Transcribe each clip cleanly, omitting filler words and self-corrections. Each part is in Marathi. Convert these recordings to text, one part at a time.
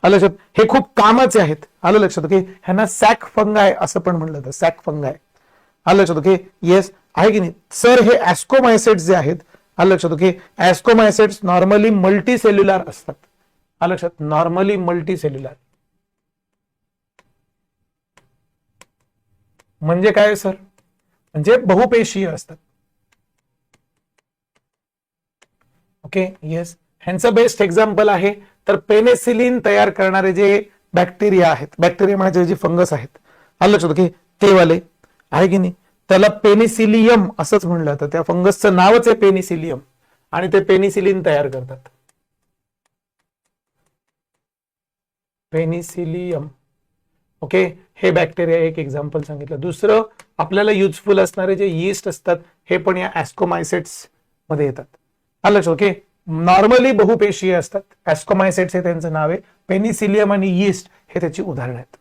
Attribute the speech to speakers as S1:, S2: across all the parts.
S1: आलं लक्षात? हे खूप कामाचे आहेत. आलं लक्षात? ओके, ह्यांना सॅक फंगाय असं पण म्हणलं जातं, सॅक फंगाय. आलं लक्षात? ओके, येस आहे की नाही सर? हे ऍस्कोमायसेट्स जे आहेत, आलं लक्षात? ओके, ऍस्कोमायसेट्स नॉर्मली मल्टी सेल्युलर असतात. आलं लक्षात? नॉर्मली मल्टी सेल्युलर म्हणजे काय सर? म्हणजे बहुपेशीय असतात. Okay, yes. ह्यांचं बेस्ट एक्झाम्पल आहे तर पेनिसिलिन तयार करणारे जे बॅक्टेरिया आहेत, बॅक्टेरिया म्हणजे जे फंगस आहेत, आलं लक्षात? ओके, ते वाले आहे की नाही, त्याला पेनिसिलियम असंच म्हणलं जातं. त्या फंगसचं नावच आहे पेनिसिलियम आणि ते पेनिसिलिन तयार करतात. पेनिसिलियम. ओके, हे बॅक्टेरिया एक एक्झाम्पल सांगितलं. दुसरं आपल्याला युजफुल असणारे जे यीस्ट असतात हे पण या ऍस्कोमायसेट्स मध्ये येतात. आलं लक्षात? ओके, नॉर्मली बहुपेशीय असतात. ऍस्कोमायसेट्स हे त्यांचं नाव आहे. पेनिसिलियम आणि यीस्ट हे त्याची उदाहरणं आहेत.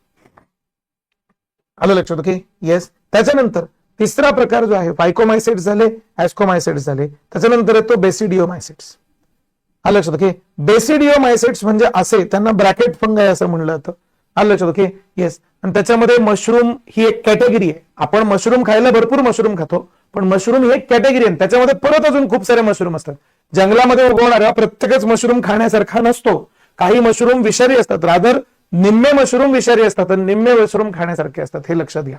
S1: आलं लक्षात? Okay, yes. त्याच्यानंतर तिसरा प्रकार जो आहे, फायकोमायसेट्स झाले, ऍस्कोमायसेट्स झाले, त्याच्यानंतर येतो बेसिडिओमायसेट्स. आलं लक्षात? ओके, बेसिडिओमायसेट्स म्हणजे असे, त्यांना ब्रॅकेट फंगाय असं म्हणलं जातं. आलं लक्षात? Okay, yes. आणि त्याच्यामध्ये मशरूम ही एक कॅटेगरी आहे. आपण मशरूम खायला भरपूर मशरूम खातो, पण मशरूम ही एक कॅटेगरी आहे. त्याच्यामध्ये परत अजून खूप सारे मशरूम असतात. जंगलामध्ये उगवणारा प्रत्येकच मशरूम खाण्यासारखा नसतो. काही मशरूम विषारी असतात, रादर निम्मे मशरूम विषारी असतात आणि निम्मे मशरूम खाण्यासारखे असतात. हे लक्षात घ्या.